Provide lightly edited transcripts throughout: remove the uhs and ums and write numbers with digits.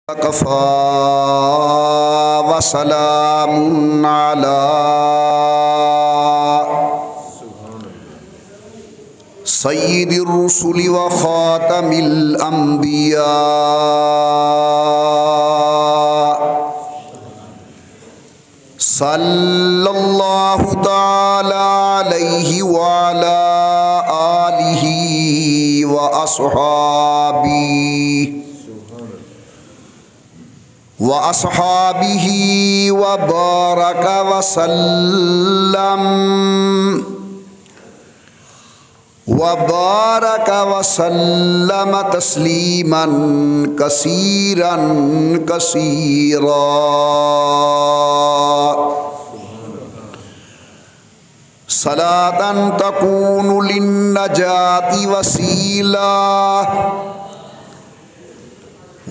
وكفى وسلام على سيد الرسل وخاتم الأنبياء صلى الله تعالى عليه وعلى آله وأصحابه وبارك وسلم تسليما كثيرا كثيرا. صلاة تكون للنجاة وسيلة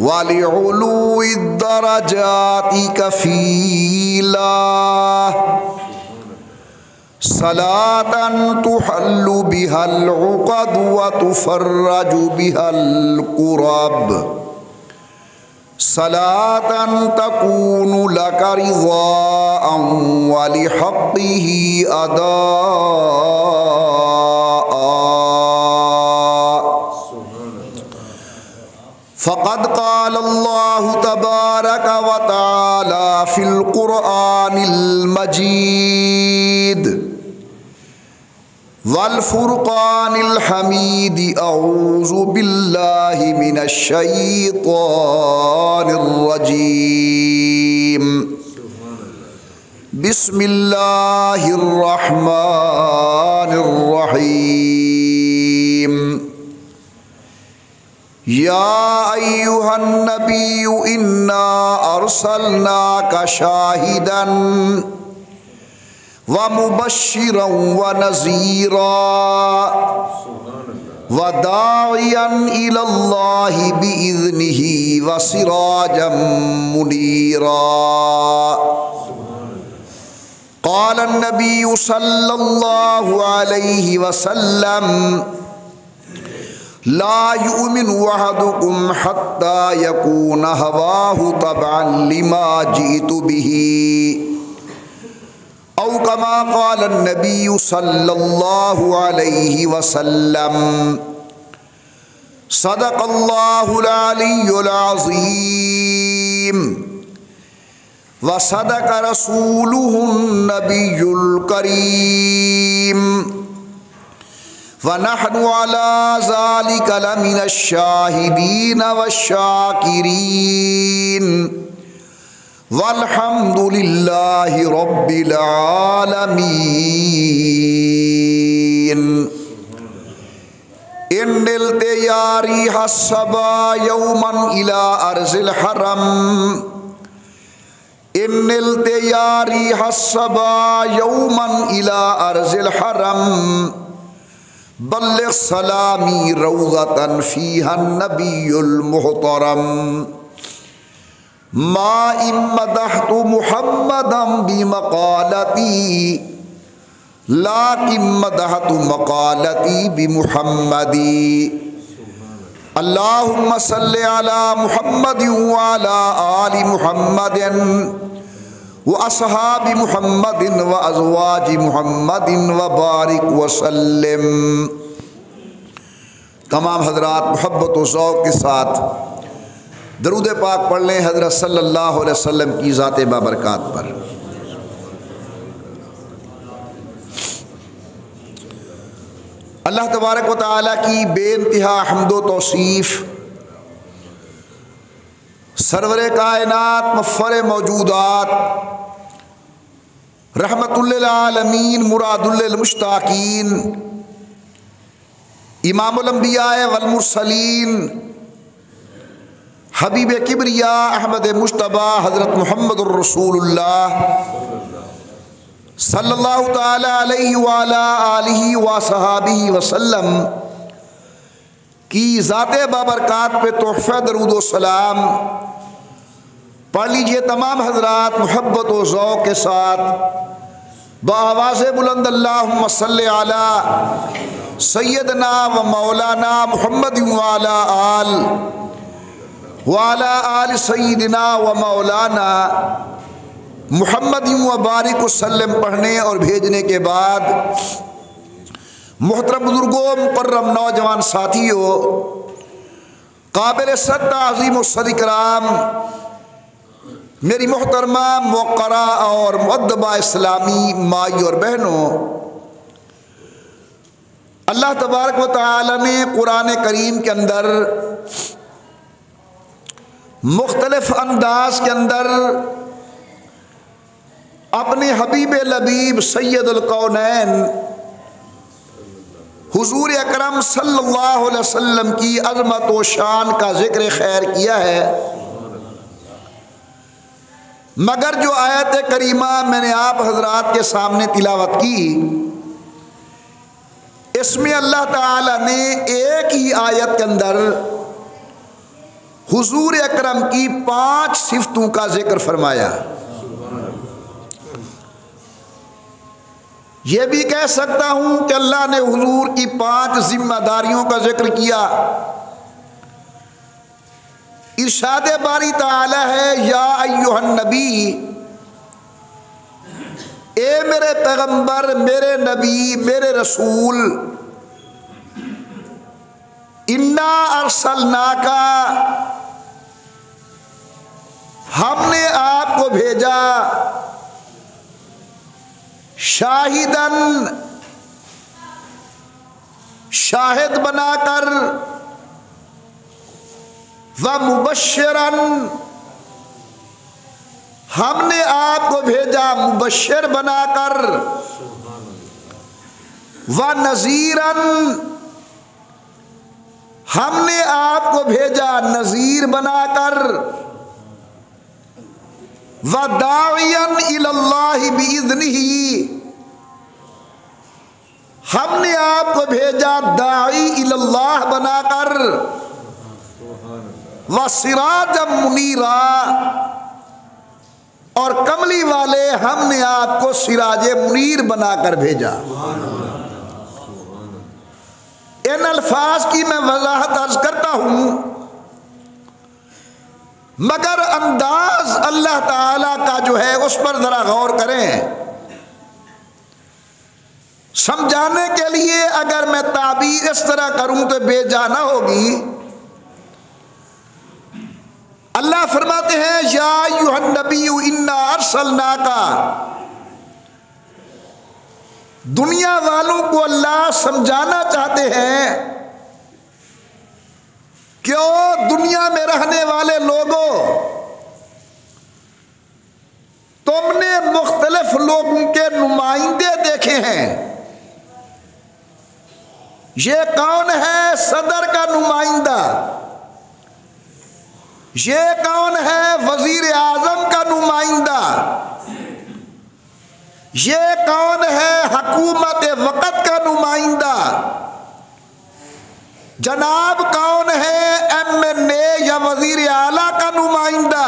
ولعلو الدرجات كفيلة. صلاة تحل بها العقد وتفرج بها الكرب. صلاة تكون لك رضاء ولحقه أداء. فقد قال الله تبارك وتعالى في القرآن المجيد والفرقان الحميد: أعوذ بالله من الشيطان الرجيم. بسم الله الرحمن الرحيم. يا أيها النبي إنا أرسلناك شاهدا ومبشرا ونذيرا وداعيا إلى الله بإذنه وسراجا منيرا. قال النبي صلى الله عليه وسلم: لا يؤمن أحدكم حتى يكون هواه تبعا لما جئت به، أو كما قال النبي صلى الله عليه وسلم. صدق الله العلي العظيم وصدق رسوله النبي الكريم، ونحن على ذلك لمن الشاهدين والشاكرين، والحمد لله رب العالمين. إن نلت يا ريح الصبا يوما إلى أرض الحرم، إن نلت يا ريح الصبا يوما إلى أرض الحرم، بلغ سلامي روضة فيها النبي المحترم. ما إن مدحت محمدا بمقالتي، لكن مدحت مقالتي بمحمد. اللهم صل على محمد وعلى آل محمد وأصحاب محمد وأزواج محمد وبارك وسلم. تمام حضرات محبت و ذوق کے ساتھ درود پاک پڑھ لیں حضرت صلی اللہ علیہ وسلم کی ذات بابرکات پر. اللہ تبارک و تعالیٰ کی بے انتہا حمد و توصیف، سرور کائنات مفخر موجودات، رحمت للعالمین مراد للمشتاقین، امام الانبیاء والمرسلین، حبیب کبریا احمد مجتبی حضرت محمد الرسول اللہ صلی اللہ تعالی علیہ وعلا آلہ وصحابہ وسلم کی ذات بابرکات پہ تحفہ درود و سلام پڑھ لیجئے تمام حضرات محبت و ذوق کے ساتھ بآواز بلند اللہم صلی علی سیدنا و مولانا محمد وعلی آل وعلی آل سیدنا و مولانا محمد و بارک وسلم پڑھنے اور بھیجنے کے بعد محترم بزرگوں، مکرم نوجوان ساتھیوں، قابل صد تعظیم و صد اکرام میری محترمہ موقرہ اور مؤدبہ اسلامی مائی اور بہنوں، اللہ تبارک و تعالی نے قرآن کریم کے اندر مختلف انداز کے اندر اپنے حبیب لبیب سید الکونین حضور اکرم صلی اللہ علیہ وسلم کی عظمت و شان کا ذکر خیر کیا ہے، مگر جو آیت کریمہ میں نے آپ حضرات کے سامنے تلاوت کی، اس میں اللہ تعالی نے ایک ہی آیت کے اندر حضور اکرم کی 5 صفتوں کا ذکر فرمایا۔ یہ بھی کہہ سکتا ہوں کہ اللہ نے حضور کی 5 ذمہ داریوں کا ذکر کیا۔ ارشاد باری تعالی ہے، یا ایھا النبی، اے میرے پیغمبر، میرے نبی، میرے رسول، انا ارسلناک، ہم نے آپ کو بھیجا، شاہدن، شاہد بنا کر، ومبشرن، ہم نے آپ کو بھیجا مبشر بنا کر، ونذیرن، ہم نے آپ کو بھیجا نذیر بنا کر، وداعیا الی اللہ باذنہ، ہم نے آپ کو بھیجا داعی الی اللہ بنا کر، وسراجا منیرا، اور کملی والے ہم نے آپ کو سراج منیر بنا کر بھیجا۔ ان الفاظ کی میں وضاحت عرض کرتا ہوں، مگر انداز اللہ تعالی کا جو ہے اس پر ذرا غور کریں۔ سمجھانے کے لیے اگر میں تعبیر اس طرح کروں تو بے جا نہ ہوگی۔ اللہ فرماتے ہیں، یا ایھا النبی انا ارسلناک، دنیا والوں کو اللہ سمجھانا چاہتے ہیں کہ او دنیا میں رہنے والے لوگوں، تم نے مختلف لوگوں کے نمائندے دیکھے ہیں۔ یہ کون ہے؟ صدر کا نمائندہ۔ یہ کون ہے؟ وزیر اعظم کا نمائندہ۔ یہ کون ہے؟ حکومت وقت کا نمائندہ۔ جناب کون ہے؟ ایم این اے یا وزیر اعلیٰ کا نمائندہ۔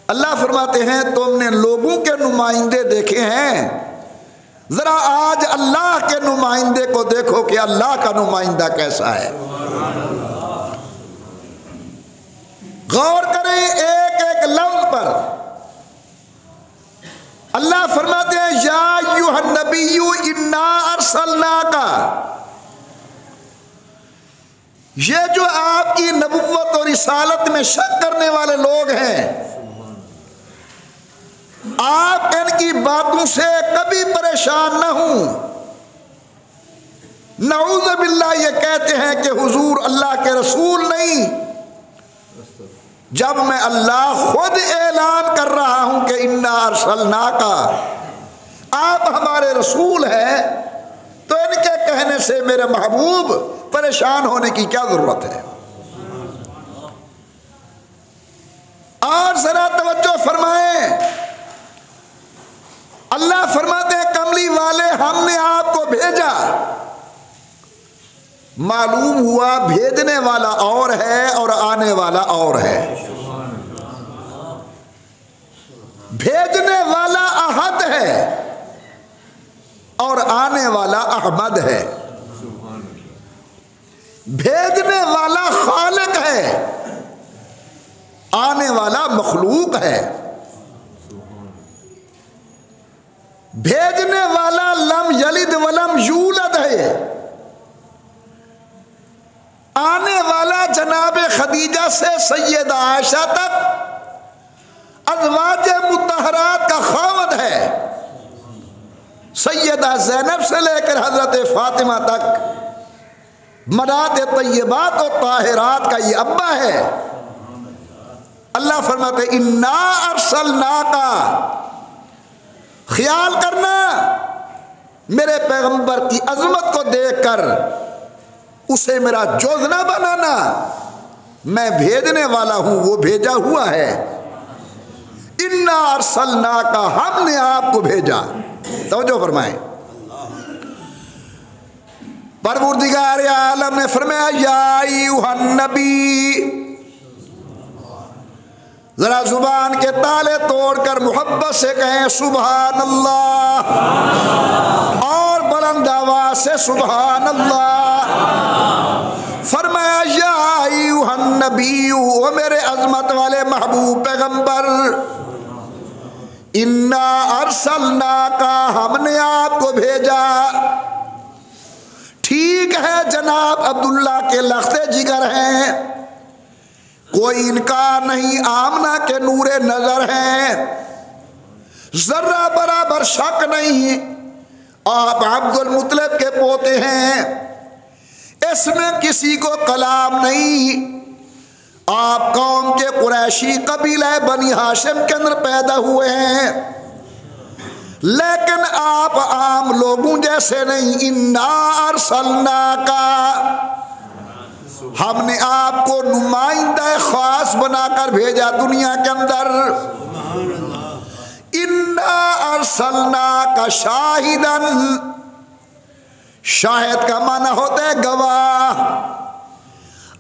اللہ فرماتے ہیں تم نے لوگوں کے نمائندے دیکھے ہیں، ذرا آج اللہ کے نمائندے کو دیکھو کہ اللہ کا نمائندہ کیسا ہے۔ غور کریں ایک ایک لفظ پر۔ اللہ فرماتے ہیں، یا ایھا النبی انا ارسلناک، یہ جو آپ کی نبوت اور رسالت میں شک کرنے والے لوگ ہیں، آپ ان کی باتوں سے کبھی پریشان نہ ہوں۔ نعوذ باللہ یہ کہتے ہیں کہ حضور اللہ کے رسول نہیں، جب میں اللہ خود اعلان کر رہا ہوں کہ انا ارسلناک، آپ ہمارے رسول ہیں، تو ان کے کہنے سے میرے محبوب پریشان ہونے کی کیا ضرورت ہے؟ اور ذرا توجہ فرمائیں، اللہ فرماتے ہیں کملی والے ہم نے آپ کو بھیجا۔ معلوم ہوا بھیجنے والا اور ہے اور آنے والا اور ہے۔ بھیجنے والا احد ہے اور آنے والا احمد ہے۔ بھیجنے والا خالق ہے آنے والا مخلوق ہے، بھیجنے والا لم یلد ولم یولد ہے، آنے والا جناب خدیجہ سے سیدہ عائشہ تک ازواج مطہرات کا خاوند ہے، سیدہ زینب سے لے کر حضرت فاطمہ تک مراد طیبات و طاہرات کا یہ ابا ہے۔ اللہ فرماتے انا ارسلناک، خیال کرنا میرے پیغمبر کی عظمت کو دیکھ کر اسے میرا جوز نہ بنانا، میں بھیجنے والا ہوں، وہ بھیجا ہوا ہے۔ انا ارسلناک، ہم نے آپ کو بھیجا۔ توجہ فرمائیں، پروردگار عالم نے فرمایا یا ایھا النبی، ذرا زبان کے تالے توڑ کر محبت سے کہیں سبحان اللہ، اور بلند آواز سے سبحان اللہ۔ فرمایا یا ایھا النبی، وہ میرے عظمت والے محبوب پیغمبر، انا ارسلناک، ہم نے آپ کو بھیجا۔ ٹھیک ہے جناب عبداللہ کے لخت جگر ہیں، کوئی انکار نہیں، آمنہ کے نور نظر ہیں، ذرہ برابر شک نہیں، آپ عبد المطلب کے پوتے ہیں، اس میں کسی کو کلام نہیں، آپ قوم کے قریشی قبیلہ بنی ہاشم کے اندر پیدا ہوئے ہیں، لیکن آپ عام لوگوں جیسے نہیں۔ انا ارسلناک، ہم نے آپ کو نمائندہ خاص بنا کر بھیجا دنیا کے اندر۔ انا ارسلناک شاہدا، شاہد کا معنی ہوتا ہے گواہ،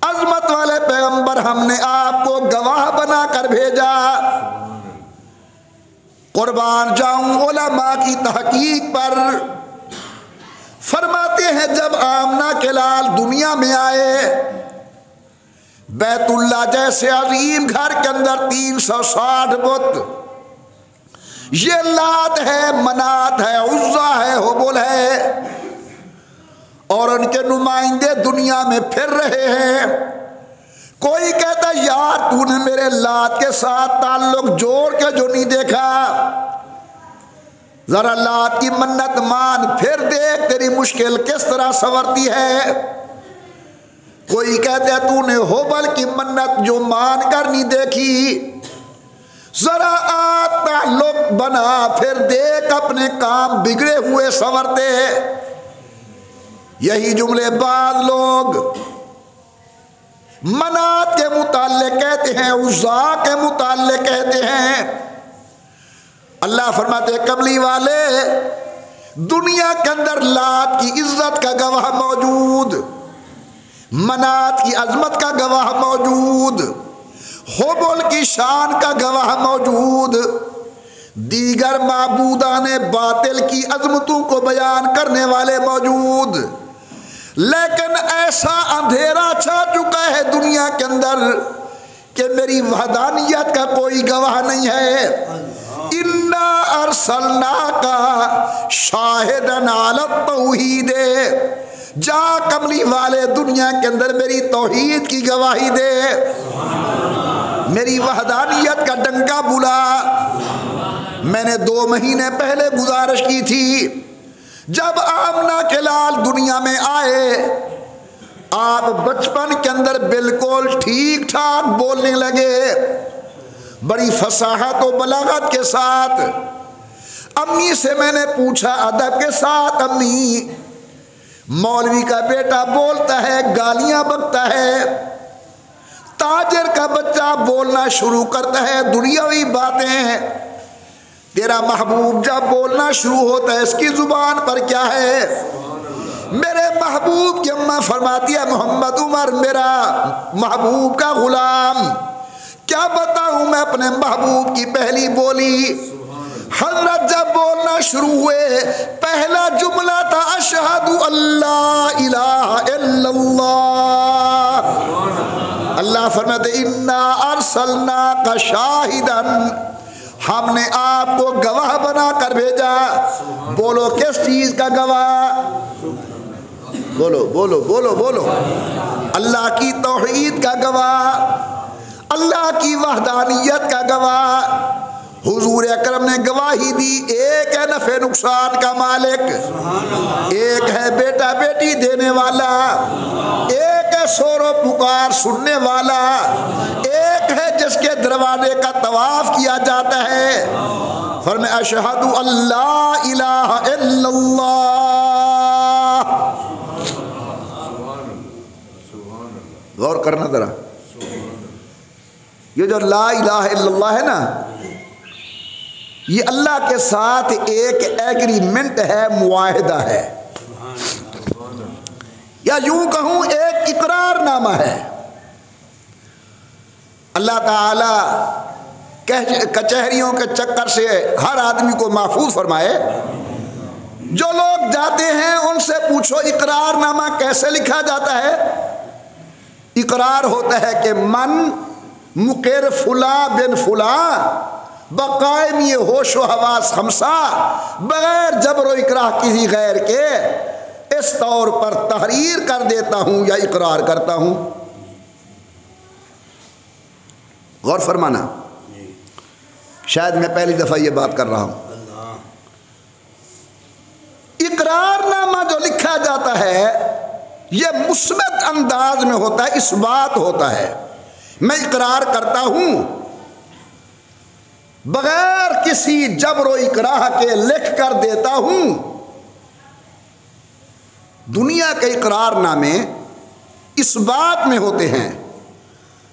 عظمت والے پیغمبر ہم نے آپ کو گواہ بنا کر بھیجا۔ قربان جاؤں علماء کی تحقیق پر، فرماتے ہیں جب آمنہ کے لال دنیا میں آئے، بیت اللہ جیسے عظیم گھر کے اندر 360 بت، یہ لات ہے، منات ہے، عزا ہے، حبل ہے، اور ان کے نمائندے دنیا میں پھر رہے ہیں۔ کوئی کہتا یار تو نے میرے لات کے ساتھ تعلق جوڑ کے جو نہیں دیکھا، ذرا لات کی منت مان پھر دیکھ تیری مشکل کس طرح سنورتی ہے۔ کوئی کہتا ہے تو نے حبل کی منت جو مان کر نہیں دیکھی، ذرا تعلق بنا پھر دیکھ اپنے کام بگڑے ہوئے سنورتے۔ یہی جملے بعض لوگ منات کے متعلق کہتے ہیں، عزا کے متعلق کہتے ہیں۔ اللہ فرماتے کملی والے، دنیا کے اندر لات کی عزت کا گواہ موجود، منات کی عظمت کا گواہ موجود، حبل کی شان کا گواہ موجود، دیگر معبودان باطل کی عظمتوں کو بیان کرنے والے موجود، لیکن ایسا اندھیرا چھا چکا ہے دنیا کے اندر کہ میری وحدانیت کا کوئی گواہ نہیں ہے۔ انا ارسلناک شاہدا علی التوحید، جا کملی والے دنیا کے اندر میری توحید کی گواہی دے، میری وحدانیت کا ڈنکا بلا۔ میں نے 2 مہینے پہلے گزارش کی تھی، جب آمنہ کے لال دنیا میں آئے، آپ بچپن کے اندر بالکل ٹھیک ٹھاک بولنے لگے، بڑی فصاحت و بلاغت کے ساتھ۔ امی سے میں نے پوچھا ادب کے ساتھ، امی مولوی کا بیٹا بولتا ہے گالیاں بکتا ہے، تاجر کا بچہ بولنا شروع کرتا ہے دنیاوی باتیں، تیرا محبوب جب بولنا شروع ہوتا ہے اس کی زبان پر کیا ہے؟ میرے محبوب کی اماں فرماتی ہے محمد عمر میرا محبوب کا غلام، کیا بتاؤں میں اپنے محبوب کی پہلی بولی؟ حضرت جب بولنا شروع ہوئے پہلا جملہ تھا اشہد اللہ الہ الا اللہ، اللہ فرماتے انا ارسلناک شاہدا، ہم نے آپ کو گواہ بنا کر بھیجا۔ بولو کس چیز کا گواہ؟ بولو بولو بولو بولو، اللہ کی توحید کا گواہ، اللہ کی وحدانیت کا گواہ۔ حضور اکرم نے گواہی دی، ایک ہے نفع نقصان کا مالک، ایک ہے بیٹا بیٹی دینے والا، ایک ہے شور و پکار سننے والا، ایک ہے جس کے دروازے کا طواف کیا جاتا ہے۔ فرمایا اشہد اللہ الہ الا اللہ۔ غور کرنا ذرا، یہ جو لا الہ الا اللہ ہے نا، یہ اللہ کے ساتھ ایک ایگریمنٹ ہے، معاہدہ ہے، یا یوں کہوں ایک اقرار نامہ ہے۔ اللہ تعالی کچہریوں کے چکر سے ہر آدمی کو محفوظ فرمائے۔ جو لوگ جاتے ہیں ان سے پوچھو اقرار نامہ کیسے لکھا جاتا ہے؟ اقرار ہوتا ہے کہ من مقر فلاں بن فلاں بقائم یہ ہوش و حواس خمسہ، بغیر جبر و اکراہ کسی غیر کے اس طور پر تحریر کر دیتا ہوں یا اقرار کرتا ہوں۔ غور فرمانا، شاید میں پہلی دفعہ یہ بات کر رہا ہوں۔ اقرار نامہ جو لکھا جاتا ہے یہ مثبت انداز میں ہوتا ہے، اس بات ہوتا ہے میں اقرار کرتا ہوں، بغیر کسی جبر و اکراہ کے لکھ کر دیتا ہوں۔ دنیا کے اقرار نامے اس بات میں ہوتے ہیں،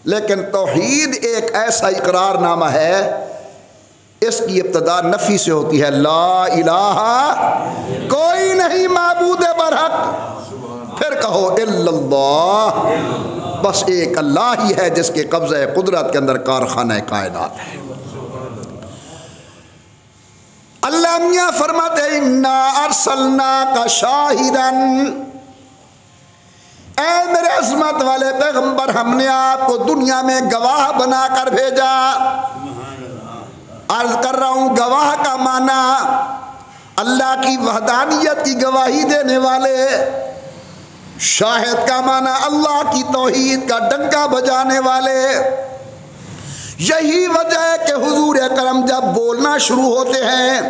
لیکن توحید ایک ایسا اقرار نامہ ہے، اس کی ابتدا نفی سے ہوتی ہے، لا الہ کوئی نہیں معبود برحق، پھر کہو الا اللہ، بس ایک اللہ ہی ہے جس کے قبضہ قدرت کے اندر کارخانہ کائنات ہے۔ اللہ میاں فرماتے ہیں انا ارسلناک شاہدا، اے میرے عظمت والے پیغمبر، ہم نے آپ کو دنیا میں گواہ بنا کر بھیجا۔ عرض کر رہا ہوں گواہ کا معنی اللہ کی وحدانیت کی گواہی دینے والے، شاہد کا معنی اللہ کی توحید کا ڈنکا بجانے والے۔ یہی وجہ ہے کہ حضور اکرم جب بولنا شروع ہوتے ہیں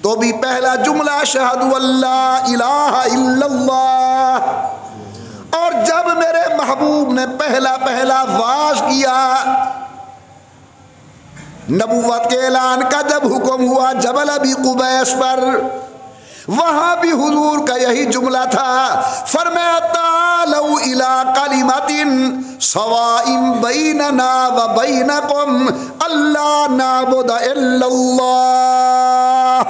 تو بھی پہلا جملہ اشہد اللہ الہ الا اللہ، اور جب میرے محبوب نے پہلا واز کیا، نبوت کے اعلان کا جب حکم ہوا جبل ابی قبیس پر، وہاں بھی حضور کا یہی جملہ تھا، فرمایا تعالوا الی کلمۃ سواء بیننا و بینکم الا نعبد الا اللہ۔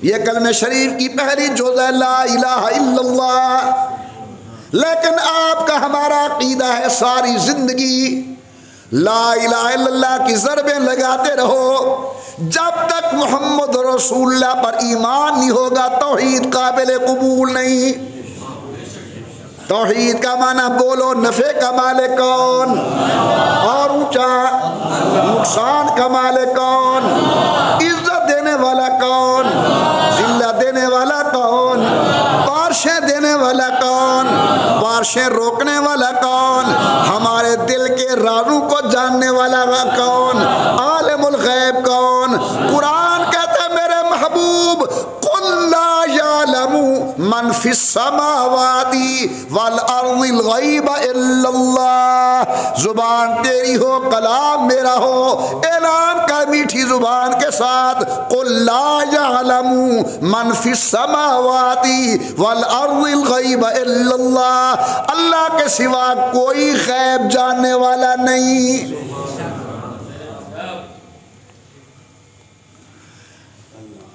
یہ کلمہ شریف کی پہلی جز ہے لا الہ الا اللہ، لیکن آپ کا ہمارا عقیدہ ہے ساری زندگی لا الہ الا اللہ کی ضربیں لگاتے رہو، جب تک محمد رسول اللہ پر ایمان نہیں ہوگا توحید قابل قبول نہیں۔ توحید کا معنی بولو، نفع کا مالک کون اور اونچا، نقصان کا مالک کون، عزت دینے والا کون، ذلت دینے والا کون، بارشیں دینے والا کون، بارشیں روکنے والا کون، ہمارے دل کے رازوں کو جاننے والا کون، عالم الغیب کون۔ قرآن کہتا ہے میرے محبوب قل لا یعلم من فی السماوات والارض الغیب الا اللہ، زبان تیری ہو کلام میرا ہو، اعلان کر میٹھی زبان کے ساتھ قل لا یعلم من فی السماوات والارض الغیب الا اللہ، اللہ کے سوا کوئی غیب جاننے والا نہیں۔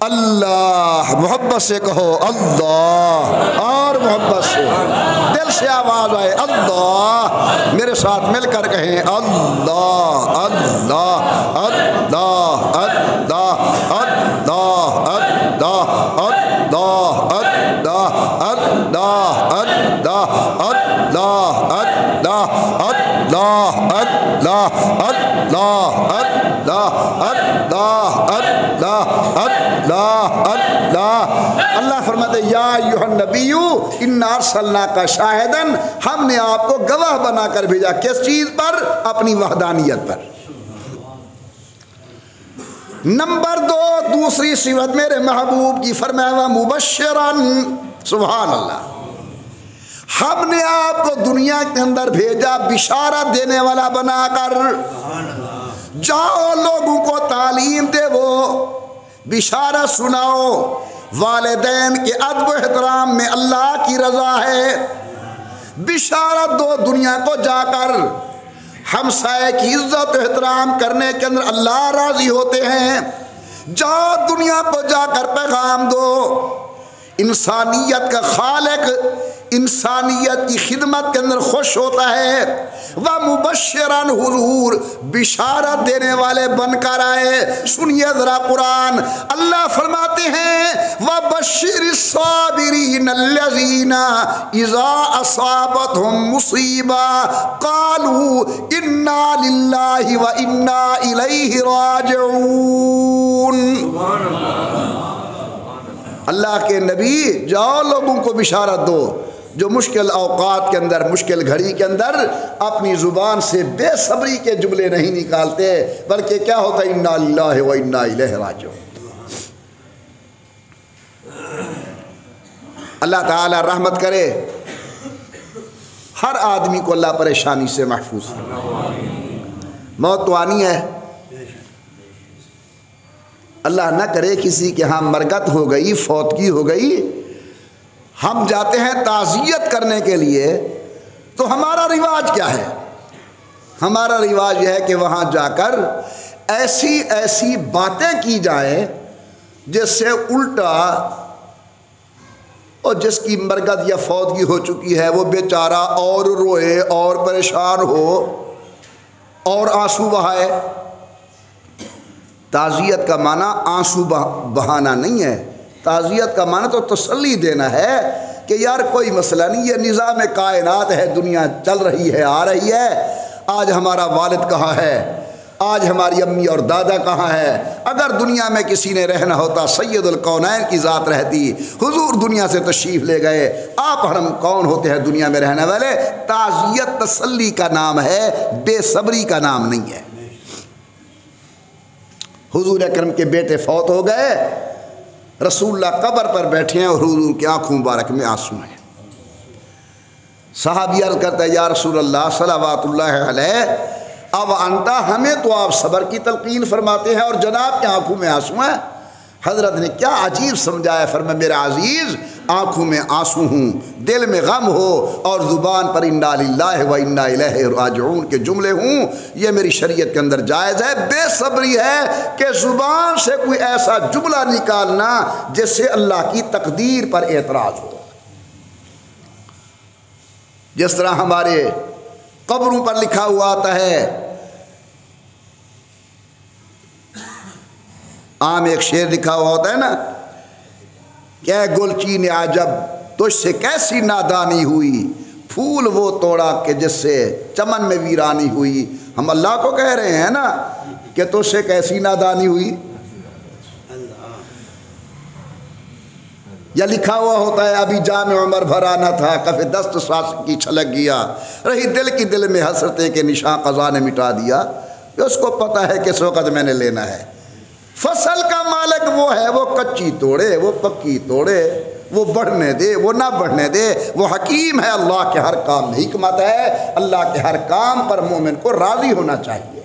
اللہ، محبت سے کہو اللہ، اور محبت سے دل سے آواز آئے اللہ، میرے ساتھ مل کر کہیں اللہ اللہ اللہ اللہ اللہ اللہ اللہ اللہ اللہ اللہ اللہ اللہ اللہ اللہ اللہ اللہ اللہ۔ اللہ فرماتے یا ایھا النبی انا ارسلناک شاہدا، ہم نے آپ کو گواہ بنا کر بھیجا، کس چیز پر؟ اپنی وحدانیت پر۔ نمبر 2 دوسری صفت میرے محبوب کی، فرمایا مبشرن، سبحان اللہ، ہم نے آپ کو دنیا کے اندر بھیجا بشارت دینے والا بنا کر، جاؤ لوگوں کو تعلیم دے، وہ بشارت سناؤ، والدین کے ادب و احترام میں اللہ کی رضا ہے، بشارت دو دنیا کو جا کر، ہمسائے کی عزت و احترام کرنے کے اندر اللہ راضی ہوتے ہیں، جاؤ دنیا کو جا کر پیغام دو، انسانیت کا خالق انسانیت کی خدمت کے اندر خوش ہوتا ہے، وَمُبَشِّرًا، حضور بشارت دینے والے بن کر آئے۔ سنیے ذرا قرآن، اللہ فرماتے ہیں وَبَشِّرِ الصَّابِرِينَ الَّذِينَ إِذَا أَصَابَتْهُمْ مُصِيبَةٌ قَالُوا إِنَّا لِلَّهِ وَإِنَّا إِلَيْهِ رَاجِعُونَ۔ اللہ کے نبی جاؤ لوگوں کو بشارت دو جو مشکل اوقات کے اندر، مشکل گھڑی کے اندر اپنی زبان سے بے صبری کے جملے نہیں نکالتے، بلکہ کیا ہوتا ہے انا للہ و انا الیہ راجعون۔ اللہ تعالی رحمت کرے، ہر آدمی کو اللہ پریشانی سے محفوظ کرے۔ موت تو آنی ہے، اللہ نہ کرے کسی کے ہاں مرگت ہو گئی، فوتگی ہو گئی، ہم جاتے ہیں تعزیت کرنے کے لیے، تو ہمارا رواج کیا ہے؟ ہمارا رواج یہ ہے کہ وہاں جا کر ایسی ایسی باتیں کی جائیں جس سے الٹا اور جس کی مرگت یا فوتگی ہو چکی ہے وہ بیچارہ اور روئے اور پریشان ہو اور آنسو بہائے۔ تعزیت کا معنی آنسو بہانا نہیں ہے، تعزیت کا معنی تو تسلی دینا ہے کہ یار کوئی مسئلہ نہیں، یہ نظام کائنات ہے، دنیا چل رہی ہے، آ رہی ہے، آج ہمارا والد کہاں ہے، آج ہماری امی اور دادا کہاں ہے، اگر دنیا میں کسی نے رہنا ہوتا سید الکونین کی ذات رہتی، حضور دنیا سے تشریف لے گئے، آپ ہم کون ہوتے ہیں دنیا میں رہنے والے؟ تعزیت تسلی کا نام ہے، بے صبری کا نام نہیں ہے۔ حضور اکرم کے بیٹے فوت ہو گئے، رسول اللہ قبر پر بیٹھے ہیں اور حضور کی آنکھوں مبارک میں آنسو ہیں۔ صحابی عرض کرتا ہے یا رسول اللہ صلوات اللہ علیہ اب انتا، ہمیں تو آپ صبر کی تلقین فرماتے ہیں اور جناب کی آنکھوں میں آنسو ہیں۔ حضرت نے کیا عجیب سمجھایا، فرمایا میرا عزیز آنکھوں میں آنسو ہوں، دل میں غم ہو اور زبان پر انا للہ و انا الیہ راجعون کے جملے ہوں، یہ میری شریعت کے اندر جائز ہے۔ بے صبری ہے کہ زبان سے کوئی ایسا جملہ نکالنا جس سے اللہ کی تقدیر پر اعتراض ہو، جس طرح ہمارے قبروں پر لکھا ہوا آتا ہے، عام ایک شعر لکھا ہوا ہوتا ہے نا کہ اے گلچین عجب تجھ سے کیسی نادانی ہوئی، پھول وہ توڑا کہ جس سے چمن میں ویرانی ہوئی۔ ہم اللہ کو کہہ رہے ہیں نا کہ تجھ سے کیسی نادانی ہوئی، یا لکھا ہوا ہوتا ہے ابھی جام عمر بھرا نہ تھا کف دست ساس کی چھلک گیا، رہی دل کی دل میں حسرتیں کہ نشاں قضا نے مٹا دیا۔ اس کو پتہ ہے کہ اس وقت میں نے لینا ہے۔ فصل کا مالک وہ ہے، وہ کچی توڑے وہ پکی توڑے، وہ بڑھنے دے وہ نہ بڑھنے دے، وہ حکیم ہے، اللہ کے ہر کام میں حکمت ہے، اللہ کے ہر کام پر مومن کو راضی ہونا چاہیے۔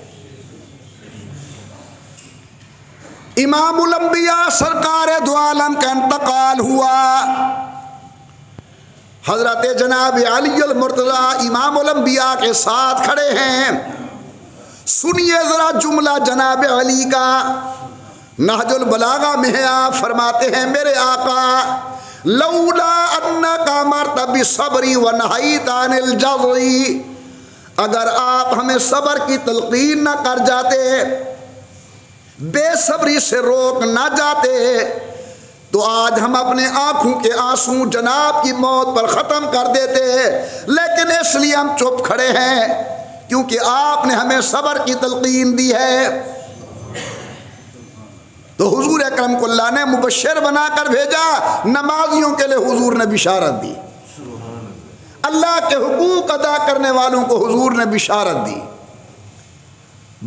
امام الانبیاء سرکار دو عالم کا انتقال ہوا، حضرت جناب علی المرتضیٰ امام الانبیاء کے ساتھ کھڑے ہیں۔ سنیے ذرا جملہ جناب علی کا، نہج البلاغہ میں ہے، آپ فرماتے ہیں میرے آقا لولا انک امرت بالصبر ونہیت عن الجزع، اگر آپ ہمیں صبر کی تلقین نہ کر جاتے، بے صبری سے روک نہ جاتے، تو آج ہم اپنے آنکھوں کے آنسو جناب کی موت پر ختم کر دیتے، لیکن اس لیے ہم چپ کھڑے ہیں کیونکہ آپ نے ہمیں صبر کی تلقین دی ہے۔ تو حضور اکرم کو اللہ نے مبشر بنا کر بھیجا، نمازیوں کے لیے حضور نے بشارت دی، اللہ کے حقوق ادا کرنے والوں کو حضور نے بشارت دی،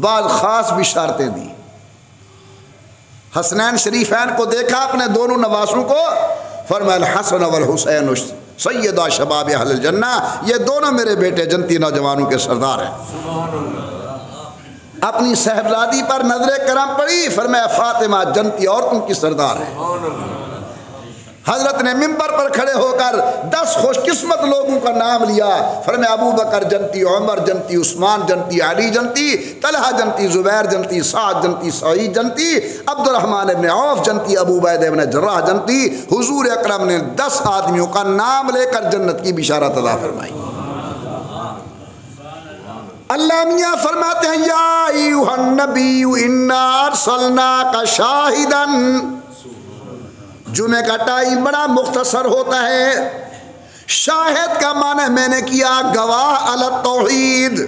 بعض خاص بشارتیں دی۔ حسنین شریفین کو دیکھا اپنے دونوں نواسوں کو، فرمایا الحسن والحسین سیدہ شباب اہل الجنہ، یہ دونوں میرے بیٹے جنتی نوجوانوں کے سردار ہیں۔ اپنی صاحبزادی پر نظر کرم پڑی، فرمایا فاطمہ جنتی عورتوں کی سردار ہے۔ حضرت نے ممبر پر کھڑے ہو کر 10 خوش قسمت لوگوں کا نام لیا، فرمایا ابو بکر جنتی، عمر جنتی، عثمان جنتی، علی جنتی، طلحہ جنتی، زبیر جنتی، سعد جنتی، سعید جنتی، عبد الرحمن ابن عوف جنتی، ابو عبیدہ ابن جراح جنتی۔ حضور اکرم نے 10 آدمیوں کا نام لے کر جنت کی بشارت عطا فرمائی۔ اللہ میاں فرماتے ہیں یا ایھا النبی انا ارسلناک شاہدا۔ جمعے کا ٹائم بڑا مختصر ہوتا ہے، شاہد کا معنی میں نے کیا گواہ علی التوحید،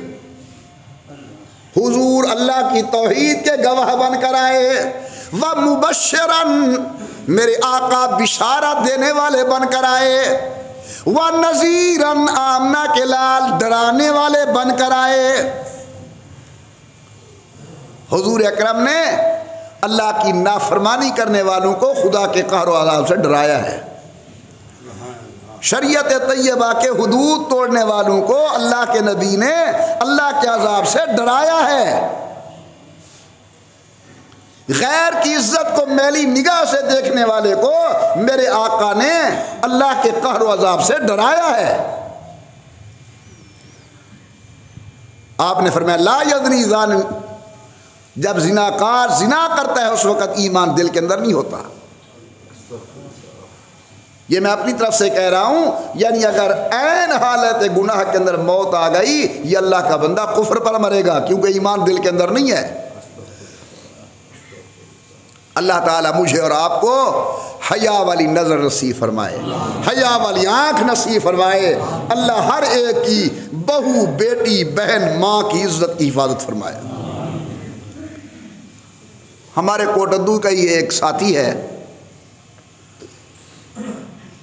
حضور اللہ کی توحید کے گواہ بن کر آئے، ومبشرا میرے آقا بشارت دینے والے بن کر آئے، ونذیرا آمنہ کے لال ڈرانے والے بن کر آئے۔ حضور اکرم نے اللہ کی نافرمانی کرنے والوں کو خدا کے قہر و عذاب سے ڈرایا ہے، شریعت طیبہ کے حدود توڑنے والوں کو اللہ کے نبی نے اللہ کے عذاب سے ڈرایا ہے، غیر کی عزت کو میلی نگاہ سے دیکھنے والے کو میرے آقا نے اللہ کے قہر و عذاب سے ڈرایا ہے۔ آپ نے فرمایا لا یزنی زان، جب زناکار زنا کرتا ہے اس وقت ایمان دل کے اندر نہیں ہوتا۔ یہ میں اپنی طرف سے کہہ رہا ہوں، یعنی اگر عین حالت گناہ کے اندر موت آ گئی، یہ اللہ کا بندہ کفر پر مرے گا کیونکہ ایمان دل کے اندر نہیں ہے۔ اللہ تعالیٰ مجھے اور آپ کو حیا والی نظر نصیب فرمائے، حیا والی آنکھ نصیب فرمائے۔ اللہ ہر ایک کی بہو، بیٹی، بہن، ماں کی عزت کی حفاظت فرمائے۔ ہمارے کوٹدو کا یہ ایک ساتھی ہے،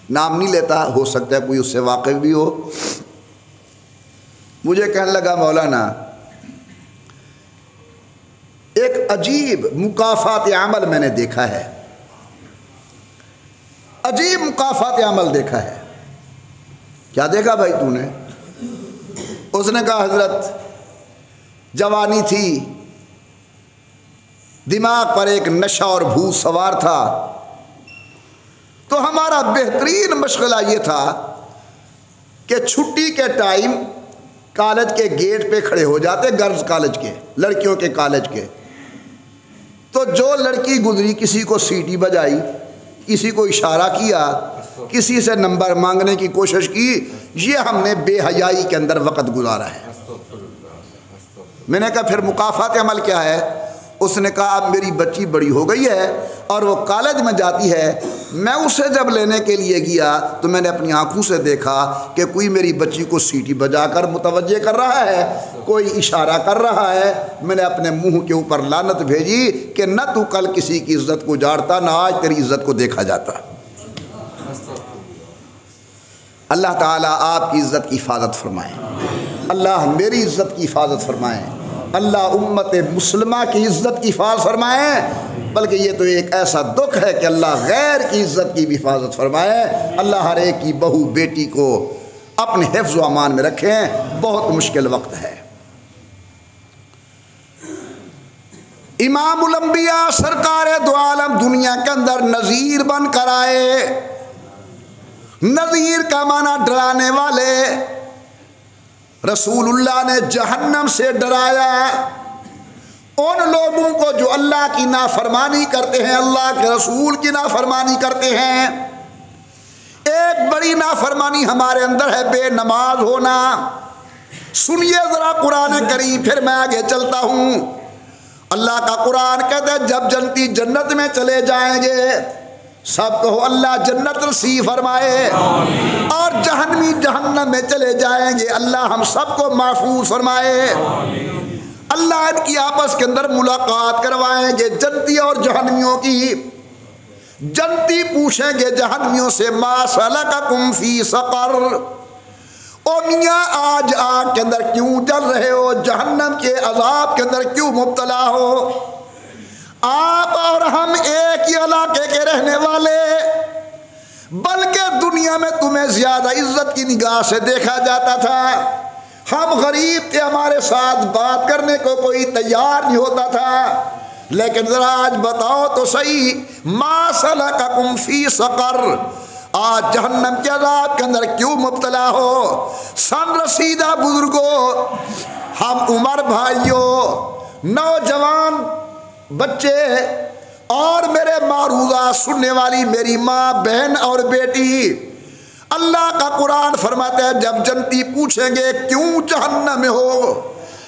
نام نہیں لیتا، ہو سکتا ہے کوئی اس سے واقف بھی ہو، مجھے کہنے لگا مولانا ایک عجیب مکافات عمل میں نے دیکھا ہے، عجیب مکافات عمل دیکھا ہے۔ کیا دیکھا بھائی تو نے؟ اس نے کہا حضرت جوانی تھی، دماغ پر ایک نشہ اور بھوت سوار تھا، تو ہمارا بہترین مشغلہ یہ تھا کہ چھٹی کے ٹائم کالج کے گیٹ پہ کھڑے ہو جاتے، گرلز کالج کے، لڑکیوں کے کالج کے، تو جو لڑکی گزری کسی کو سیٹی بجائی، کسی کو اشارہ کیا، کسی سے نمبر مانگنے کی کوشش کی، یہ ہم نے بے حیائی کے اندر وقت گزارا ہے۔ میں نے کہا پھر مکافات عمل کیا ہے؟ اس نے کہا اب میری بچی بڑی ہو گئی ہے اور وہ کالج میں جاتی ہے، میں اسے جب لینے کے لیے گیا تو میں نے اپنی آنکھوں سے دیکھا کہ کوئی میری بچی کو سیٹی بجا کر متوجہ کر رہا ہے، کوئی اشارہ کر رہا ہے۔ میں نے اپنے منہ کے اوپر لعنت بھیجی کہ نہ تو کل کسی کی عزت کو جاڑتا، نہ آج تیری عزت کو دیکھا جاتا۔ اللہ تعالیٰ آپ کی عزت کی حفاظت فرمائے، اللہ میری عزت کی حفاظت فرمائے، اللہ امت مسلمہ کی عزت کی حفاظت فرمائے۔ بلکہ یہ تو ایک ایسا دکھ ہے کہ اللہ غیر کی عزت کی بھی حفاظت فرمائے۔ اللہ ہر ایک کی بہو بیٹی کو اپنے حفظ و امان میں رکھیں، بہت مشکل وقت ہے۔ امام الانبیاء سرکار دو عالم دنیا کے اندر نذیر بن کر آئے۔ نذیر کا معنی ڈرانے والے، رسول اللہ نے جہنم سے ڈرایا ان لوگوں کو جو اللہ کی نافرمانی کرتے ہیں، اللہ کے رسول کی نافرمانی کرتے ہیں۔ ایک بڑی نافرمانی ہمارے اندر ہے بے نماز ہونا۔ سنیے ذرا قرآن کریم، پھر میں آگے چلتا ہوں۔ اللہ کا قرآن کہتا ہے جب جنتی جنت میں چلے جائیں گے سب کہو اللہ جنت نصیب فرمائے، اور جہنمی جہنم میں چلے جائیں گے اللہ ہم سب کو محفوظ فرمائے۔ اللہ ان کی آپس کے اندر ملاقات کروائیں گے جنتی اور جہنمیوں کی۔ جنتی پوچھیں گے جہنمیوں سے ما سلککم فی سقر، او میاں آج آگ کے اندر کیوں جل رہے ہو، جہنم کے عذاب کے اندر کیوں مبتلا ہو؟ آپ اور ہم ایک ہی علاقے کے رہنے والے، بلکہ دنیا میں تمہیں زیادہ عزت کی نگاہ سے دیکھا جاتا تھا، ہم غریب تھے، ہمارے ساتھ بات کرنے کو کوئی تیار نہیں ہوتا تھا، لیکن ذرا آج بتاؤ تو صحیح ما سلککم فی سقر، آج جہنم کے عذاب کے اندر کیوں مبتلا ہو؟ سن رسیدہ بزرگوں، ہم عمر بھائیوں، نوجوان بچے اور میرے معروضہ سننے والی میری ماں بہن اور بیٹی، اللہ کا قرآن فرماتا ہے جب جنتی پوچھیں گے کیوں جہنم میں ہو،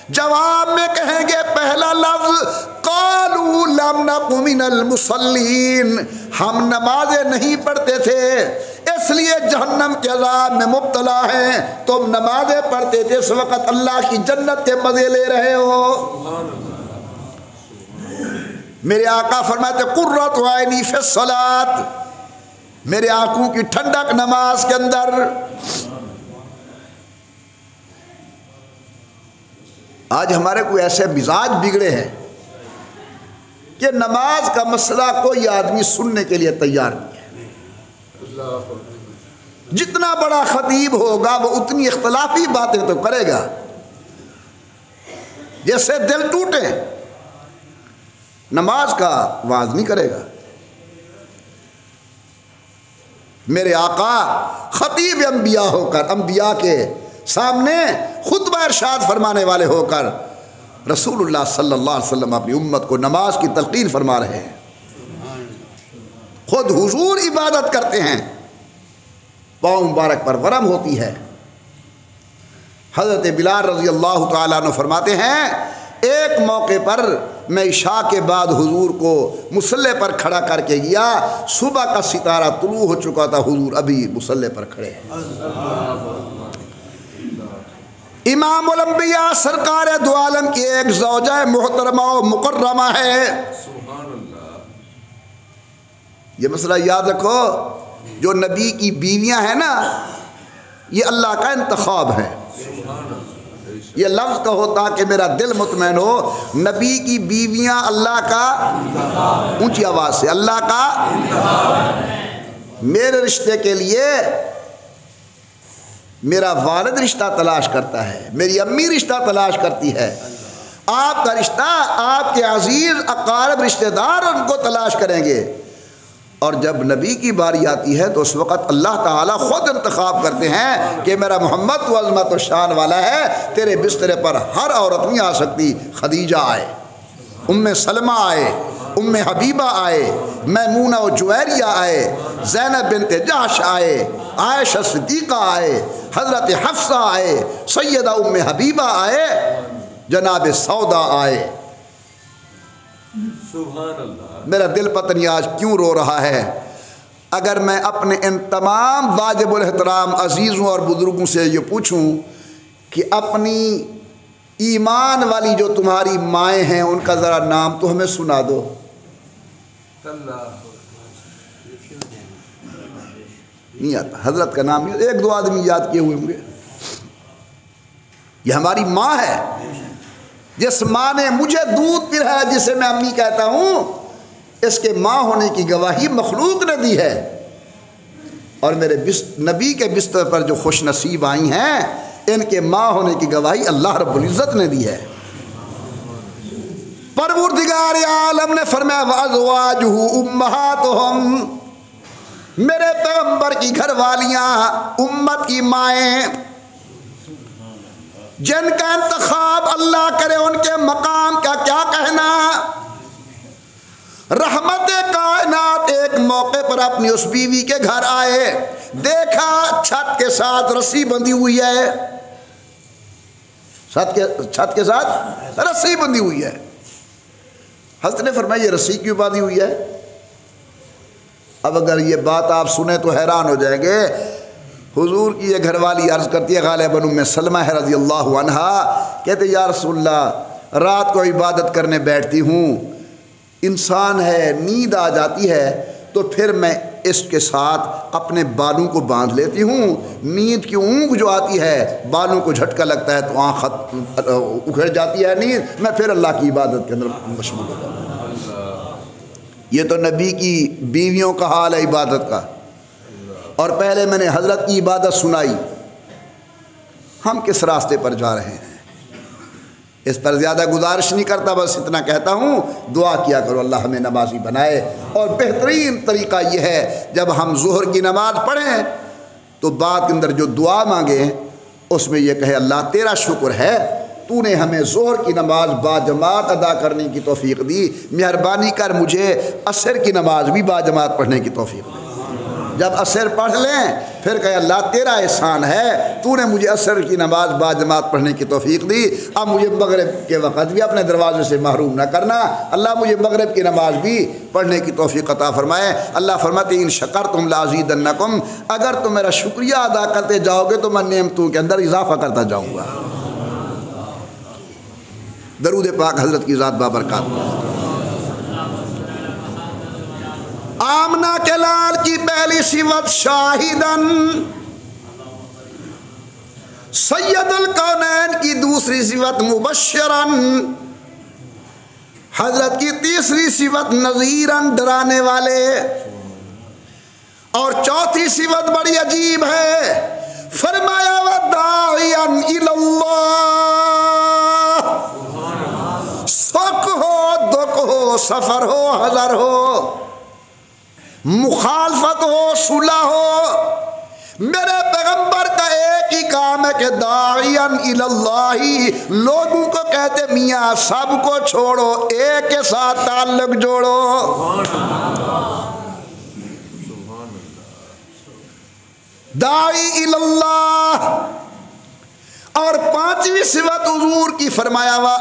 جواب میں کہیں گے پہلا لفظ قالوا لم نک من المصلین، ہم نمازیں نہیں پڑھتے تھے اس لیے جہنم کے عذاب میں مبتلا ہیں، تم نمازیں پڑھتے تھے اس وقت اللہ کی جنت کے مزے لے رہے ہو۔ میرے آقا فرماتے قرۃ عینی فی الصلاۃ، میرے آنکھوں کی ٹھنڈک نماز کے اندر۔ آج ہمارے کوئی ایسے مزاج بگڑے ہیں کہ نماز کا مسئلہ کوئی آدمی سننے کے لیے تیار نہیں ہے، جتنا بڑا خطیب ہوگا وہ اتنی اختلافی باتیں تو کرے گا جیسے دل ٹوٹے، نماز کا واعظ نہیں کرے گا۔ میرے آقا خطیب انبیاء ہو کر، انبیاء کے سامنے خطبہ ارشاد فرمانے والے ہو کر رسول اللہ صلی اللہ علیہ وسلم اپنی امت کو نماز کی تلقین فرما رہے ہیں، خود حضور عبادت کرتے ہیں، پاؤں مبارک پر ورم ہوتی ہے۔ حضرت بلال رضی اللہ تعالیٰ عنہ فرماتے ہیں ایک موقع پر میں عشاء کے بعد حضور کو مصلی پر کھڑا کر کے گیا، صبح کا ستارہ طلوع ہو چکا تھا، حضور ابھی مصلی پر کھڑے ہیں۔ امام الانبیاء سرکار دو عالم کی ایک زوجہ محترمہ و مکرمہ ہے۔ یہ مسئلہ یاد رکھو، جو نبی کی بیویاں ہیں نا یہ اللہ کا انتخاب ہے، یہ لفظ کہو تاکہ میرا دل مطمئن ہو، نبی کی بیویاں اللہ کا، اونچی آواز سے، اللہ کا میرے رشتے کے لیے میرا والد رشتہ تلاش کرتا ہے، میری امی رشتہ تلاش کرتی ہے، آپ کا رشتہ آپ کے عزیز اقارب رشتہ دار ان کو تلاش کریں گے، اور جب نبی کی باری آتی ہے تو اس وقت اللہ تعالیٰ خود انتخاب کرتے ہیں کہ میرا محمد تو عظمت و شان والا ہے، تیرے بسترے پر ہر عورت نہیں آ سکتی، خدیجہ آئے، ام سلمہ آئے، ام حبیبہ آئے، میمونہ و جویریہ آئے، زینب بنت جحش آئے، عائشہ صدیقہ آئے، حضرت حفصہ آئے، سیدہ ام حبیبہ آئے، جناب سودا آئے۔ سبحان اللہ۔ میرا دل پتہ نہیں آج کیوں رو رہا ہے، اگر میں اپنے ان تمام واجب الاحترام عزیزوں اور بزرگوں سے یہ پوچھوں کہ اپنی ایمان والی جو تمہاری مائیں ہیں ان کا ذرا نام تو ہمیں سنا دو، نہیں آتا، حضرت کا نام نہیں، ایک دو آدمی یاد کیے ہوئے ہوں گے۔ یہ ہماری ماں ہے، جس ماں نے مجھے دودھ پلایا جسے میں امی کہتا ہوں، اس کے ماں ہونے کی گواہی مخلوق نے دی ہے، اور میرے نبی کے بستر پر جو خوش نصیب آئی ہیں ان کے ماں ہونے کی گواہی اللہ رب العزت نے دی ہے۔ پروردگار عالم نے فرمایا وَأَزْوَاجُهُ أُمَّهَاتُهُمْ، میرے پیغمبر کی گھر والیاں، امت کی مائیں، جن کا انتخاب اللہ کرے ان کے مقام کا کیا کہنا۔ رحمت کائنات ایک موقع پر اپنی اس بیوی کے گھر آئے، دیکھا چھت کے ساتھ رسی بندھی ہوئی ہے، چھت کے ساتھ رسی بندھی ہوئی ہے۔ حضرت نے فرمایا یہ رسی کیوں باندھی ہوئی ہے؟ اب اگر یہ بات آپ سنیں تو حیران ہو جائیں گے. حضور کی یہ گھر والی عرض کرتی ہے، غالباً ام سلمہ ہے رضی اللہ عنہا، کہتے یا رسول اللہ رات کو عبادت کرنے بیٹھتی ہوں، انسان ہے نیند آ جاتی ہے تو پھر میں اس کے ساتھ اپنے بالوں کو باندھ لیتی ہوں، نیند کی اونگ جو آتی ہے بالوں کو جھٹکا لگتا ہے تو آنکھ اکھڑ جاتی ہے نیند، میں پھر اللہ کی عبادت کے اندر مشغول ہو جاتا ہوں. یہ تو نبی کی بیویوں کا حال ہے عبادت کا. اور پہلے میں نے حضرت کی عبادت سنائی. ہم کس راستے پر جا رہے ہیں اس پر زیادہ گزارش نہیں کرتا، بس اتنا کہتا ہوں دعا کیا کرو اللہ ہمیں نمازی بنائے. اور بہترین طریقہ یہ ہے جب ہم ظہر کی نماز پڑھیں تو بعد کے اندر جو دعا مانگیں اس میں یہ کہے اللہ تیرا شکر ہے تو نے ہمیں ظہر کی نماز باجماعت ادا کرنے کی توفیق دی، مہربانی کر مجھے عصر کی نماز بھی باجماعت پڑھنے کی توفیق دی. جب عصر پڑھ لیں پھر کہے اللہ تیرا احسان ہے تو نے مجھے عصر کی نماز باجماعت پڑھنے کی توفیق دی، اب مجھے مغرب کے وقت بھی اپنے دروازے سے محروم نہ کرنا، اللہ مجھے مغرب کی نماز بھی پڑھنے کی توفیق عطا فرمائے. اللہ فرماتے ان شکرتم لازیدنکم، اگر تم میرا شکریہ ادا کرتے جاؤ گے تو میں نعمتوں کے اندر اضافہ کرتا جاؤں گا. درود پاک حضرت کی ذات بابرکات. آمنہ کے لال کی پہلی صفت شاہدن، سید الکونین کی دوسری صفت مبشرن، حضرت کی تیسری صفت نذیرن ڈرانے والے، اور چوتھی صفت بڑی عجیب ہے، فرمایا وداعیا الی اللہ، سکھ ہو دکھ ہو سفر ہو حضر ہو مخالفت ہو صلح ہو، میرے پیغمبر کا ایک ہی کام ہے کہ داعیاً الی اللہ، لوگوں کو کہتے میاں سب کو چھوڑو ایک کے ساتھ تعلق جوڑو. داعی الی اللہ. اور پانچویں صفت حضور کی فرمایا ہوا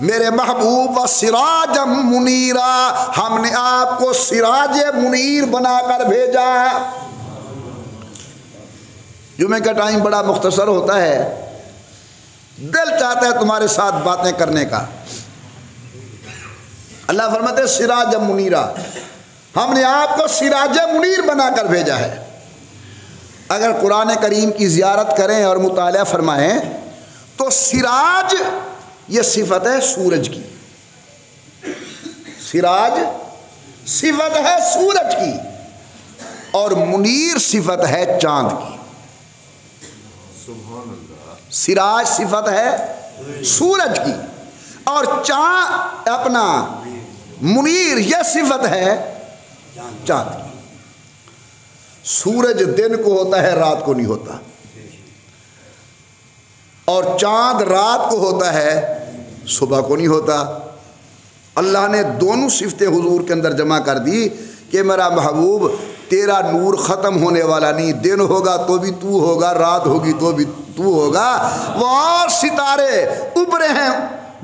میرے محبوب و سراج منیرا، ہم نے آپ کو سراج منیر بنا کر بھیجا. جمعے کا ٹائم بڑا مختصر ہوتا ہے، دل چاہتا ہے تمہارے ساتھ باتیں کرنے کا. اللہ فرماتے سراج منیرا، ہم نے آپ کو سراج منیر بنا کر بھیجا ہے. اگر قرآن کریم کی زیارت کریں اور مطالعہ فرمائیں تو سراج یہ صفت ہے سورج کی، سراج صفت ہے سورج کی، اور منیر صفت ہے چاند کی. سراج صفت ہے سورج کی اور چاند اپنا منیر یہ صفت ہے چاند کی. سورج دن کو ہوتا ہے رات کو نہیں ہوتا، اور چاند رات کو ہوتا ہے صبح کو نہیں ہوتا. اللہ نے دونوں صفتیں حضور کے اندر جمع کر دی کہ میرا محبوب تیرا نور ختم ہونے والا نہیں، دن ہوگا تو بھی تو ہوگا، رات ہوگی تو بھی تو ہوگا. وہ اور ستارے ابھرے ہیں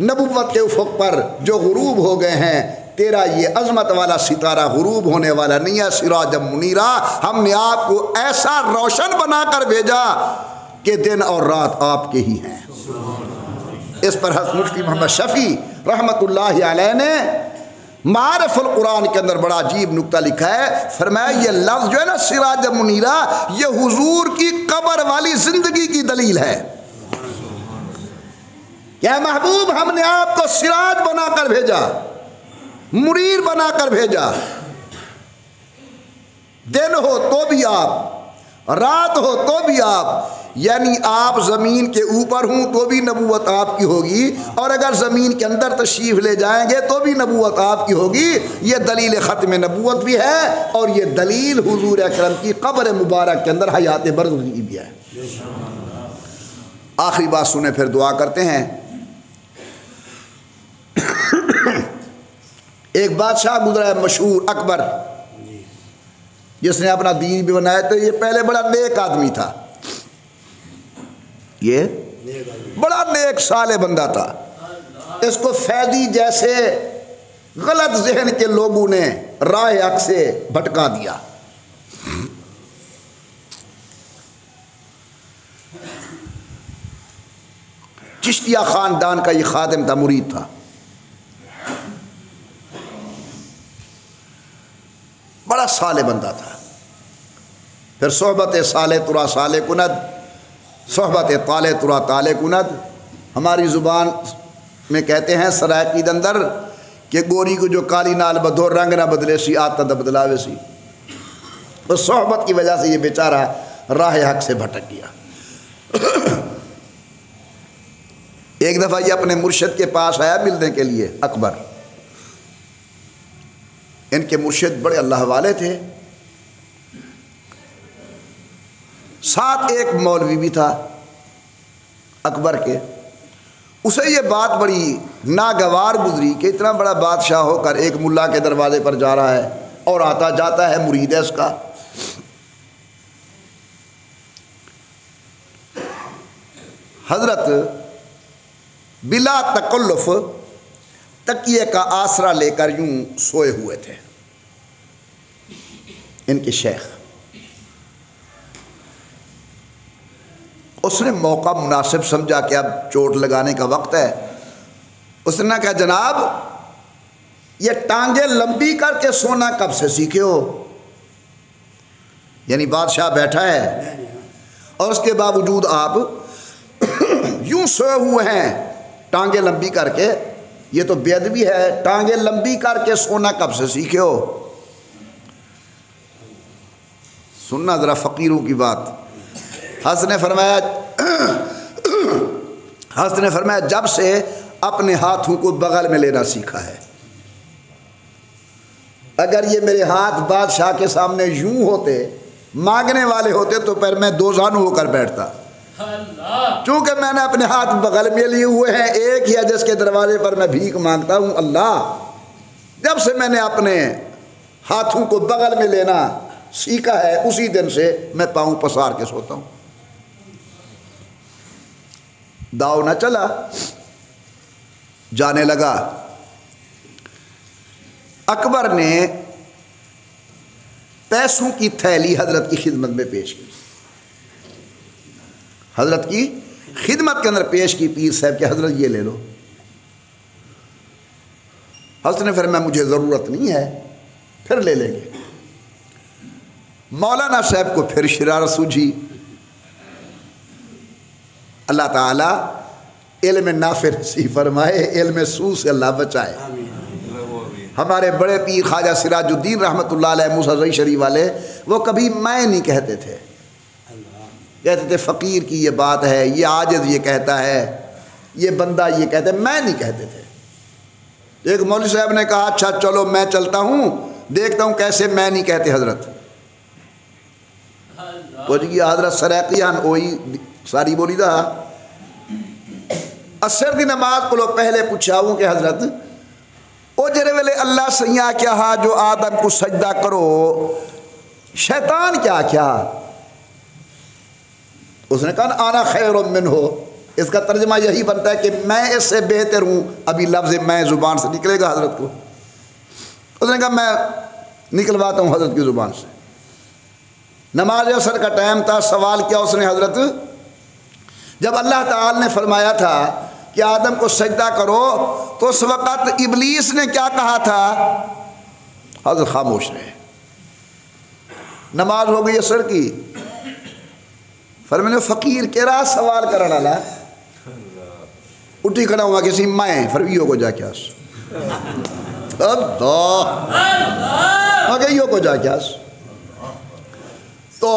نبوت کے افق پر جو غروب ہو گئے ہیں، تیرا یہ عظمت والا ستارہ غروب ہونے والا نہیں ہے. سراج منیرا، ہم نے آپ کو ایسا روشن بنا کر بھیجا کہ دن اور رات آپ کے ہی ہیں. اس پر حضرت مفتی محمد شفیع رحمت اللہ علیہ نے معارف القرآن کے اندر بڑا عجیب نکتہ لکھا ہے. فرمایا یہ لفظ جو ہے نا سراج منیرا، یہ حضور کی قبر والی زندگی کی دلیل ہے. کیا محبوب ہم نے آپ کو سراج بنا کر بھیجا، منیر بنا کر بھیجا. دن ہو تو بھی آپ، رات ہو تو بھی آپ، یعنی آپ زمین کے اوپر ہوں تو بھی نبوت آپ کی ہوگی، اور اگر زمین کے اندر تشریف لے جائیں گے تو بھی نبوت آپ کی ہوگی. یہ دلیل ختم نبوت بھی ہے، اور یہ دلیل حضور اکرم کی قبر مبارک کے اندر حیات برزخی بھی ہے. آخری بات سنیں پھر دعا کرتے ہیں. ایک بادشاہ گزرا ہے مشہور اکبر، جس نے اپنا دین بھی بنایا. تو یہ پہلے بڑا نیک آدمی تھا، یہ بڑا نیک صالح بندہ تھا. اس کو فیضی جیسے غلط ذہن کے لوگوں نے راہ حق سے بھٹکا دیا. چشتیہ خاندان کا یہ خادم تھا، مرید تھا، بڑا صالح بندہ تھا۔ پھر صحبت صالح ترا صالح کند، صحبت طالع ترا طالع کند۔ ہماری زبان میں کہتے ہیں سرائکی دندر کہ گوری کو جو کالی نال بدھو رنگ نہ بدلے سی آتا دا بدلاوے سی۔ اس صحبت کی وجہ سے یہ بیچارہ راہ حق سے بھٹک گیا۔ ایک دفعہ یہ اپنے مرشد کے پاس آیا ملنے کے لیے، اکبر۔ ان کے مرشد بڑے اللہ والے تھے، ساتھ ایک مولوی بھی تھا اکبر کے۔ اسے یہ بات بڑی ناگوار گزری کہ اتنا بڑا بادشاہ ہو کر ایک ملا کے دروازے پر جا رہا ہے اور آتا جاتا ہے، مرید ہے اس کا۔ حضرت بلا تکلف تکیے کا آسرا لے کر یوں سوئے ہوئے تھے ان کے شیخ۔ اس نے موقع مناسب سمجھا کہ اب چوٹ لگانے کا وقت ہے۔ اس نے کہا جناب یہ ٹانگیں لمبی کر کے سونا کب سے سیکھے ہو؟ یعنی بادشاہ بیٹھا ہے اور اس کے باوجود آپ یوں سوئے ہوئے ہیں ٹانگیں لمبی کر کے، یہ تو بے ادبی ہے، ٹانگیں لمبی کر کے سونا کب سے سیکھے ہو؟ سننا ذرا فقیروں کی بات۔ حضرت نے فرمایا جب سے اپنے ہاتھوں کو بغل میں لینا سیکھا ہے۔ اگر یہ میرے ہاتھ بادشاہ کے سامنے یوں ہوتے، مانگنے والے ہوتے، تو پھر میں دو زانو ہو کر بیٹھتا۔ چونکہ میں نے اپنے ہاتھ بغل میں لیے ہوئے ہیں، ایک ہی ہے جس کے دروازے پر میں بھیک مانگتا ہوں، اللہ۔ جب سے میں نے اپنے ہاتھوں کو بغل میں لینا سیکھا ہے، اسی دن سے میں پاؤں پسار کے سوتا ہوں۔ داؤ نہ چلا، جانے لگا۔ اکبر نے پیسوں کی تھیلی حضرت کی خدمت میں پیش کی، حضرت کی خدمت کے اندر پیش کی، پیر صاحب کہ حضرت یہ لے لو۔ حضرت نے فرمایا مجھے ضرورت نہیں ہے، پھر لے لیں گے۔ مولانا صاحب کو پھر شرارت سوجھی۔ اللہ تعالیٰ علم نافع نصیب فرمائے، علم سو سے اللہ بچائے۔ ہمارے بڑے پیر خواجہ سراج الدین رحمۃ اللہ علیہ موسیٰ زئی شریف والے، وہ کبھی میں نہیں کہتے تھے، کہتے تھے فقیر کی یہ بات ہے، یہ عاجز یہ کہتا ہے، یہ بندہ یہ کہتا ہے، میں نہیں کہتے تھے۔ ایک مولوی صاحب نے کہا اچھا چلو میں چلتا ہوں، دیکھتا ہوں کیسے میں نہیں کہتے حضرت۔ تو جی حضرت سرائقیان وہی ساری بولی دا اثر دی نماز کو لو پہلے پوچھا ہوں کہ حضرت او جرے ویلے اللہ سیاں کیا ہا جو آدم کو سجدہ کرو، شیطان کیا کیا؟ اس نے کہا آنا خیر منہ، اس کا ترجمہ یہی بنتا ہے کہ میں اس سے بہتر ہوں۔ ابھی لفظ میں زبان سے نکلے گا حضرت کو، اس نے کہا میں نکلواتا ہوں حضرت کی زبان سے۔ نماز عصر کا ٹائم تھا، سوال کیا اس نے حضرت، جب اللہ تعالی نے فرمایا تھا کہ آدم کو سجدہ کرو تو اس وقت ابلیس نے کیا کہا تھا؟ حضرت خاموش رہے۔ نماز ہو گئی عصر کی، فرمایا فقیر کیرا سوال کرنا لا اٹھی کھڑا ہوا کسی میں فرمیوں کو جا کے آس اللہ کو جا کے آس۔ تو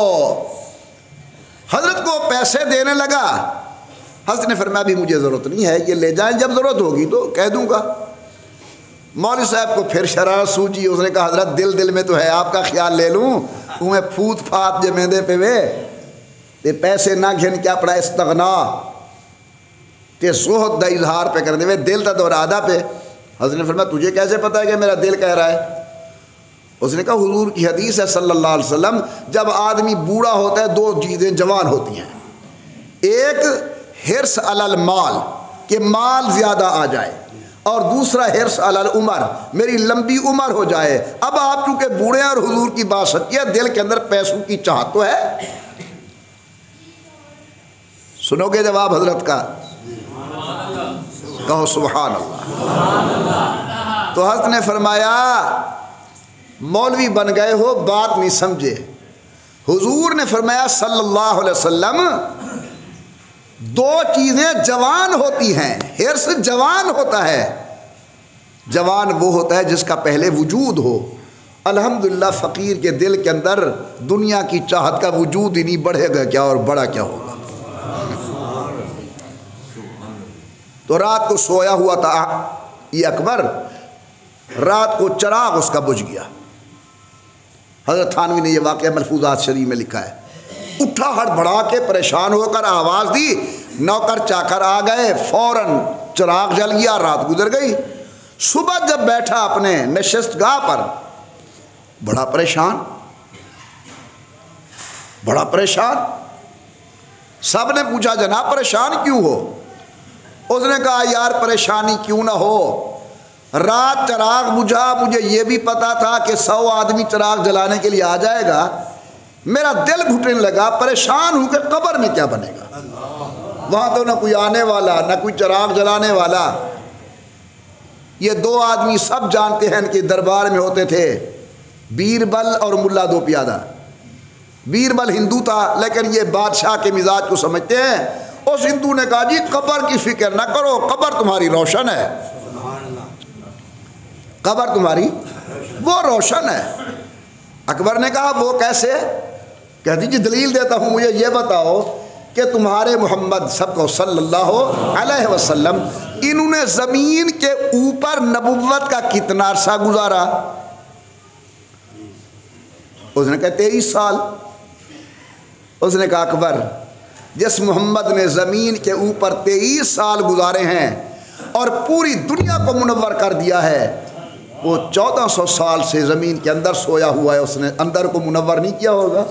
حضرت کو پیسے دینے لگا، حضرت نے فرمایا بھی مجھے ضرورت نہیں ہے، یہ لے جائیں، جب ضرورت ہوگی تو کہہ دوں گا۔ مولوی صاحب کو پھر شرارت سوجی، اس نے کہا حضرت دل میں تو ہے آپ کا خیال لے لوں، تمہیں پھوت پھات جے میندے پہ وے تے پیسے نہ گھن کیا پڑا استغنا تے زہد دا اظہار پہ کر دے وے دل دا دور آدھا پہ۔ حضرت نے فرمایا تجھے کیسے پتا ہے کہ میرا دل کہہ رہا ہے؟ اس نے کہا حضور کی حدیث ہے صلی اللہ علیہ وسلم، جب آدمی بوڑھا ہوتا ہے دو چیزیں جوان ہوتی ہیں، ایک حرص علی المال، کہ مال زیادہ آ جائے، اور دوسرا حرص علی العمر، میری لمبی عمر ہو جائے۔ اب آپ چونکہ بوڑھے اور حضور کی بات سچی ہے، دل کے اندر پیسوں کی چاہت تو ہے۔ سنو گے جواب حضرت کا؟ کہو سبحان اللہ۔ تو حضرت نے فرمایا مولوی بن گئے ہو، بات نہیں سمجھے۔ حضور نے فرمایا صلی اللہ علیہ وسلم دو چیزیں جوان ہوتی ہیں، حرص جوان ہوتا ہے، جوان وہ ہوتا ہے جس کا پہلے وجود ہو۔ الحمدللہ فقیر کے دل کے اندر دنیا کی چاہت کا وجود ہی نہیں، بڑھے گا کیا اور بڑا کیا ہوگا۔ تو رات کو سویا ہوا تھا یہ اکبر، رات کو چراغ اس کا بجھ گیا۔ حضرت تھانوی نے یہ واقعہ ملفوظات شریف میں لکھا ہے۔ اٹھا ہڑبڑا کے پریشان ہو کر آواز دی، نوکر چاکر آ گئے، فوراً چراغ جل گیا، رات گزر گئی۔ صبح جب بیٹھا اپنے نشست گاہ پر، بڑا پریشان، بڑا پریشان۔ سب نے پوچھا جناب پریشان کیوں ہو؟ اس نے کہا یار پریشانی کیوں نہ ہو، رات چراغ بجھا، مجھے یہ بھی پتا تھا کہ 100 آدمی چراغ جلانے کے لیے آ جائے گا، میرا دل گھٹنے لگا، پریشان ہوں کہ قبر میں کیا بنے گا، وہاں تو نہ کوئی آنے والا نہ کوئی چراغ جلانے والا۔ یہ دو آدمی سب جانتے ہیں ان کے دربار میں ہوتے تھے، بیربل اور ملا دو پیادہ۔ بیربل ہندو تھا لیکن یہ بادشاہ کے مزاج کو سمجھتے ہیں۔ اس ہندو نے کہا جی قبر کی فکر نہ کرو، قبر تمہاری روشن ہے، قبر تمہاری وہ روشن ہے۔ اکبر نے کہا وہ کیسے؟ کہتی جی دلیل دیتا ہوں، مجھے یہ بتاؤ کہ تمہارے محمد سب کو صلی اللہ علیہ وسلم، انہوں نے زمین کے اوپر نبوت کا کتنا عرصہ گزارا؟ اس نے کہا 23 سال۔ اس نے کہا اکبر جس محمد نے زمین کے اوپر 23 سال گزارے ہیں اور پوری دنیا کو منور کر دیا ہے، وہ 1400 سال سے زمین کے اندر سویا ہوا ہے، اس نے اندر کو منور نہیں کیا ہوگا؟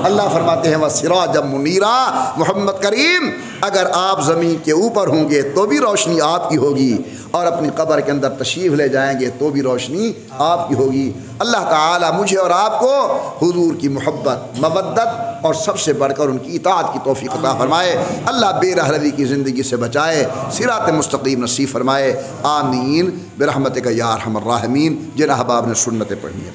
اللہ فرماتے ہیں وَسِرَاجًا مُنِيرًا، محمد کریم اگر آپ زمین کے اوپر ہوں گے تو بھی روشنی آپ کی ہوگی، اور اپنی قبر کے اندر تشریف لے جائیں گے تو بھی روشنی آپ کی ہوگی۔ اللہ تعالیٰ مجھے اور آپ کو حضور کی محبت، مودت اور سب سے بڑھ کر ان کی اطاعت کی توفیق عطا فرمائے۔ اللہ بے رہ روی کی زندگی سے بچائے، صراط مستقیم نصیب فرمائے، آمین برحمتک یا ارحم الراحمین۔ جن احباب نے سنتیں پڑھنی ہے